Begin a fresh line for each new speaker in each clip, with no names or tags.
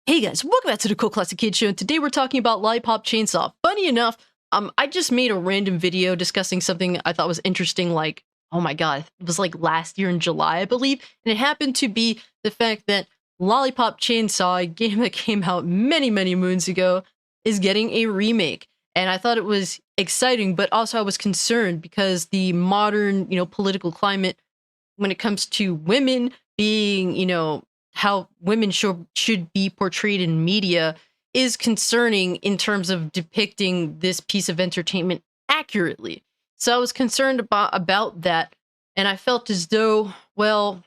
Hey guys, welcome back to the Cool Classic Kids Show, and today we're talking about Lollipop Chainsaw. Funny enough, I just made a random video discussing something I thought was interesting, like, oh my god, it was like last year in July, I believe, and it happened to be the fact that Lollipop Chainsaw, a game that came out many, many moons ago, is getting a remake. And I thought it was exciting, but also I was concerned because the modern, political climate when it comes to women being, how women should be portrayed in media is concerning in terms of depicting this piece of entertainment accurately. So I was concerned about that, and I felt as though, well,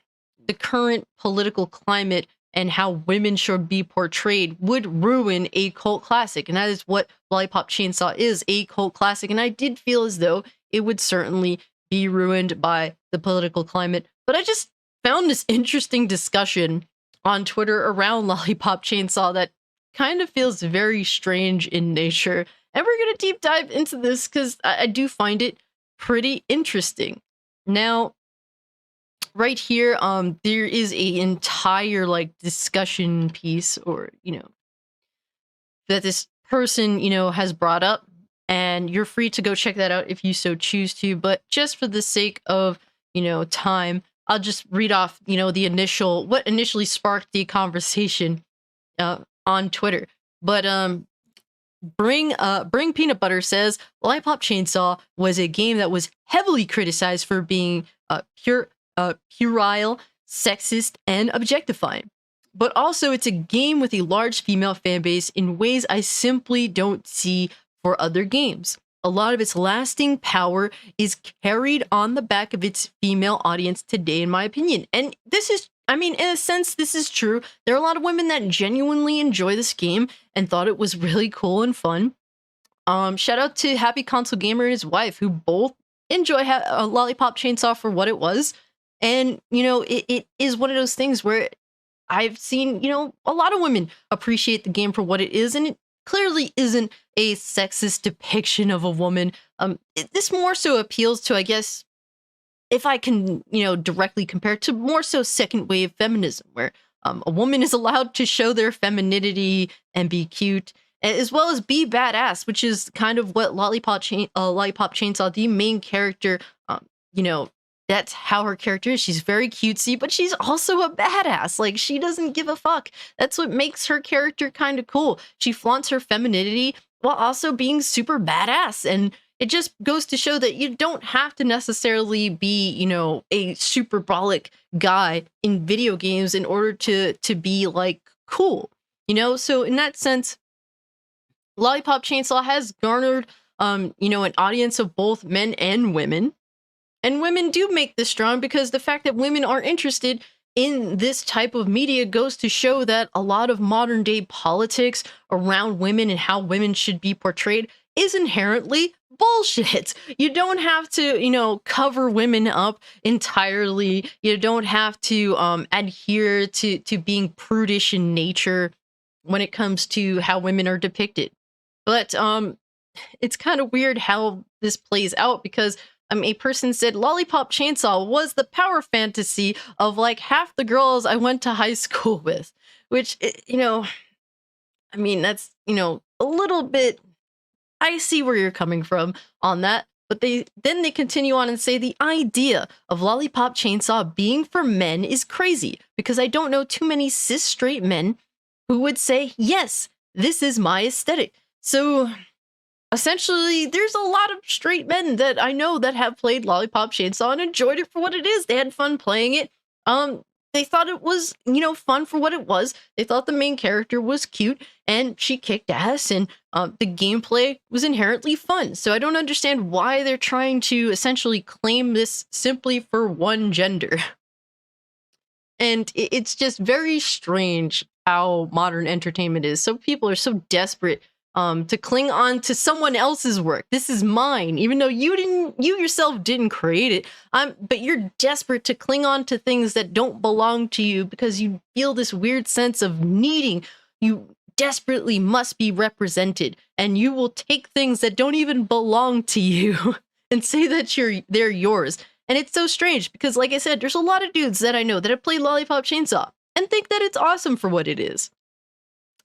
the current political climate and how women should be portrayed would ruin a cult classic, and that is what Lollipop Chainsaw is, a cult classic. And I did feel as though it would certainly be ruined by the political climate. But I just found this interesting discussion on Twitter around Lollipop Chainsaw that kind of feels very strange in nature. And we're going to deep dive into this because I do find it pretty interesting. Now, right here, there is a entire discussion piece, or that this person has brought up, and you're free to go check that out if you so choose to. But just for the sake of time, I'll just read off what initially sparked the conversation on Twitter. But Bring Peanut Butter says Lollipop Chainsaw was a game that was heavily criticized for being puerile, sexist, and objectifying. But also, it's a game with a large female fan base in ways I simply don't see for other games. A lot of its lasting power is carried on the back of its female audience today, in my opinion. And this is, in a sense, this is true. There are a lot of women that genuinely enjoy this game and thought it was really cool and fun. Shout out to Happy Console Gamer and his wife, who both enjoy Lollipop Chainsaw for what it was. And, it is one of those things where I've seen, a lot of women appreciate the game for what it is, and it clearly isn't a sexist depiction of a woman. This more so appeals to, I guess, if I can, directly compare it to more so second wave feminism, where a woman is allowed to show their femininity and be cute, as well as be badass, which is kind of what Lollipop Chainsaw, the main character, that's how her character is. She's very cutesy, but she's also a badass. Like, she doesn't give a fuck. That's what makes her character kind of cool. She flaunts her femininity while also being super badass. And it just goes to show that you don't have to necessarily be, a superbolic guy in video games in order to be like cool, So in that sense, Lollipop Chainsaw has garnered, an audience of both men and women. And women do make this strong because the fact that women are interested in this type of media goes to show that a lot of modern day politics around women and how women should be portrayed is inherently bullshit. You don't have to, cover women up entirely. You don't have to adhere to being prudish in nature when it comes to how women are depicted. But it's kind of weird how this plays out because a person said Lollipop Chainsaw was the power fantasy of like half the girls I went to high school with, which, that's, a little bit, I see where you're coming from on that. But they continue on and say the idea of Lollipop Chainsaw being for men is crazy because I don't know too many cis straight men who would say, yes, this is my aesthetic. So essentially, there's a lot of straight men that I know that have played Lollipop Chainsaw and enjoyed it for what it is. They had fun playing it. They thought it was, fun for what it was. They thought the main character was cute and she kicked ass, and the gameplay was inherently fun. So I don't understand why they're trying to essentially claim this simply for one gender. And it's just very strange how modern entertainment is. So people are so desperate to cling on to someone else's work. This is mine, even though you yourself didn't create it. But you're desperate to cling on to things that don't belong to you because you feel this weird sense of needing. You desperately must be represented, and you will take things that don't even belong to you and say that they're yours. And it's so strange because, like I said, there's a lot of dudes that I know that have played Lollipop Chainsaw and think that it's awesome for what it is.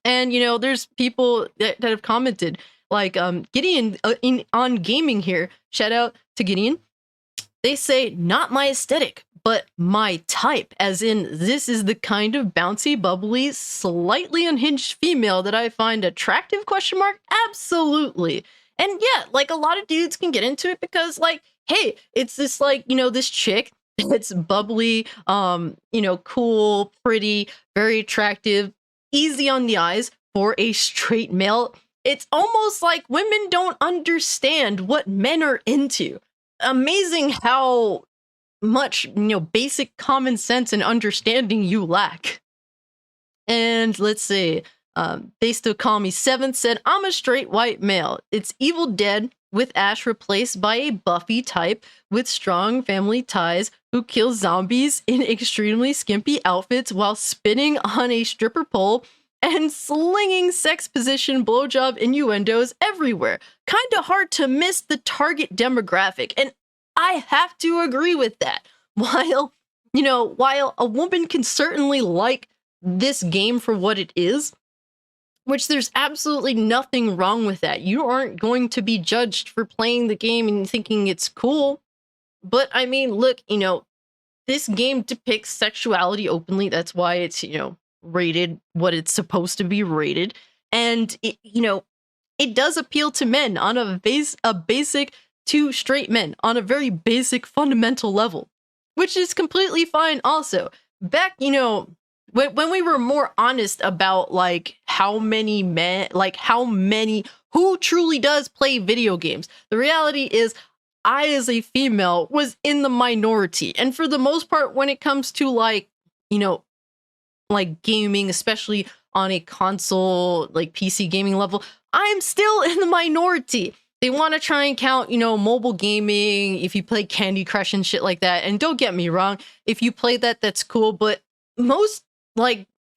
And, there's people that have commented, like Gideon on gaming here. Shout out to Gideon. They say, not my aesthetic, but my type, as in, this is the kind of bouncy, bubbly, slightly unhinged female that I find attractive, question mark? Absolutely. And yeah, like, a lot of dudes can get into it because, like, hey, it's this, like, this chick that's bubbly, cool, pretty, very attractive, easy on the eyes for a straight male. It's almost like women don't understand what men are into. Amazing how much, basic common sense and understanding you lack. And let's see, they still call me Seventh said, I'm a straight white male. It's Evil Dead with Ash replaced by a Buffy type with strong family ties who kills zombies in extremely skimpy outfits while spinning on a stripper pole and slinging sex position blowjob innuendos everywhere. Kinda hard to miss the target demographic, and I have to agree with that. While a woman can certainly like this game for what it is, which there's absolutely nothing wrong with that. You aren't going to be judged for playing the game and thinking it's cool. But I mean, look, this game depicts sexuality openly. That's why it's, rated what it's supposed to be rated. And it does appeal to men on a basic to straight men on a very basic fundamental level, which is completely fine also. Back, when we were more honest about like how many men, who truly does play video games, the reality is I as a female was in the minority. And for the most part, when it comes to like gaming, especially on a console, like PC gaming level, I'm still in the minority. They want to try and count, mobile gaming, if you play Candy Crush and shit like that. And don't get me wrong, if you play that, that's cool. But most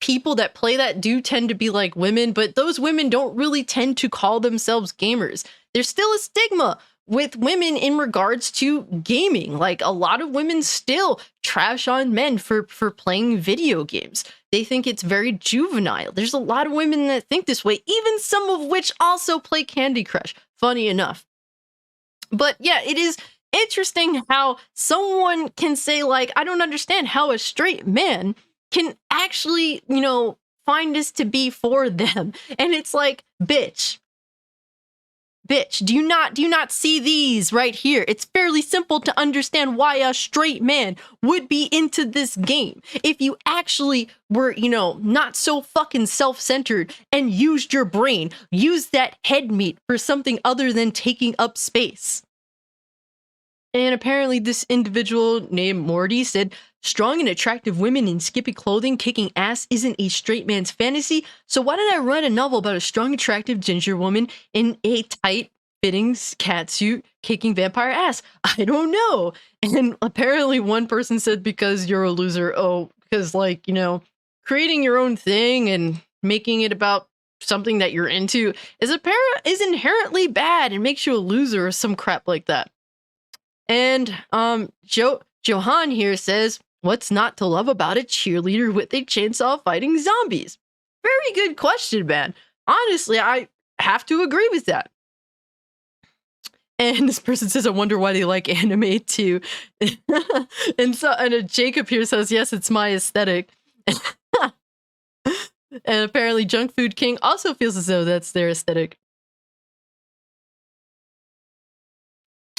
people that play that do tend to be like women, but those women don't really tend to call themselves gamers. There's still a stigma with women in regards to gaming. Like, a lot of women still trash on men for playing video games. They think it's very juvenile. There's a lot of women that think this way, even some of which also play Candy Crush, funny enough. But yeah, it is interesting how someone can say, like, I don't understand how a straight man can actually, find this to be for them. And it's like, bitch, do you not see these right here? It's fairly simple to understand why a straight man would be into this game. If you actually were, not so fucking self-centered and used your brain, use that head meat for something other than taking up space. And apparently this individual named Morty said, strong and attractive women in skimpy clothing kicking ass isn't a straight man's fantasy, so why did I write a novel about a strong, attractive ginger woman in a tight fitting catsuit kicking vampire ass? I don't know. And apparently one person said, because you're a loser. Oh, because creating your own thing and making it about something that you're into is inherently bad and makes you a loser or some crap like that. And Johan here says, what's not to love about a cheerleader with a chainsaw fighting zombies? Very good question, man. Honestly, I have to agree with that. And this person says, I wonder why they like anime too. and Jacob here says, yes, it's my aesthetic. And apparently Junk Food King also feels as though that's their aesthetic.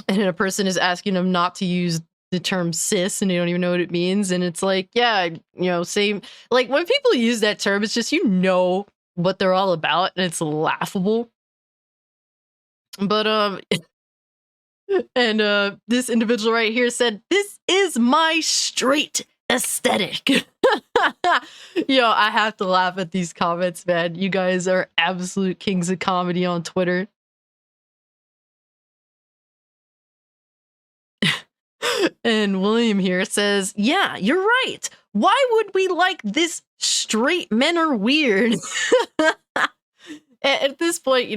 And a person is asking them not to use the term cis and they don't even know what it means. And it's like, yeah, same. Like, when people use that term, it's just, what they're all about, and it's laughable. But, and this individual right here said, this is my straight aesthetic. Yo, I have to laugh at these comments, man. You guys are absolute kings of comedy on Twitter. And William here says, yeah, you're right. Why would we like this? Straight men are weird. At this point,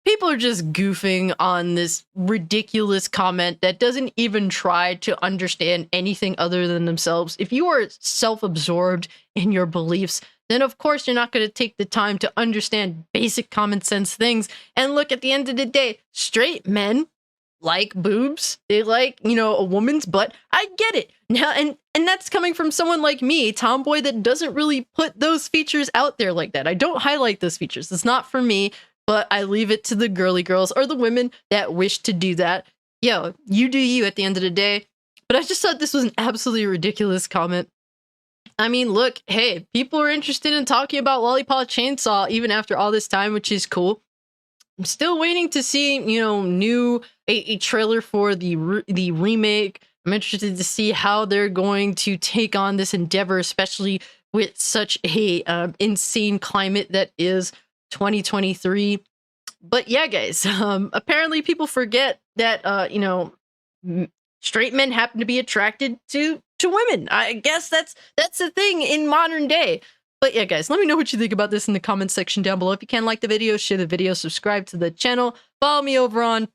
people are just goofing on this ridiculous comment that doesn't even try to understand anything other than themselves. If you are self-absorbed in your beliefs, then of course you're not going to take the time to understand basic common sense things. And look, at the end of the day, straight men like boobs. They like, a woman's butt. I get it. Now, and that's coming from someone like me, a tomboy that doesn't really put those features out there like that. I don't highlight those features. It's not for me, but I leave it to the girly girls or the women that wish to do that. Yo, you do you at the end of the day. But I just thought this was an absolutely ridiculous comment. I mean, look, hey, people are interested in talking about Lollipop Chainsaw even after all this time, which is cool. I'm still waiting to see, a trailer for the remake. I'm interested to see how they're going to take on this endeavor, especially with such a insane climate that is 2023. But yeah, guys, apparently people forget that, straight men happen to be attracted to women. I guess that's the thing in modern day. But yeah, guys, let me know what you think about this in the comment section down below. If you can, like the video, share the video, subscribe to the channel, follow me over on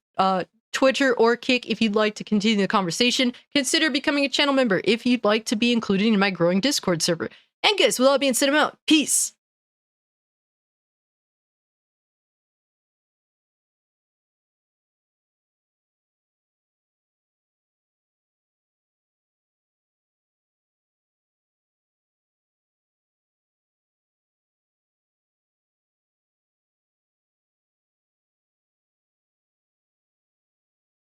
Twitter or Kick if you'd like to continue the conversation. Consider becoming a channel member if you'd like to be included in my growing Discord server. And guys, with all that being said, I'm out. Peace.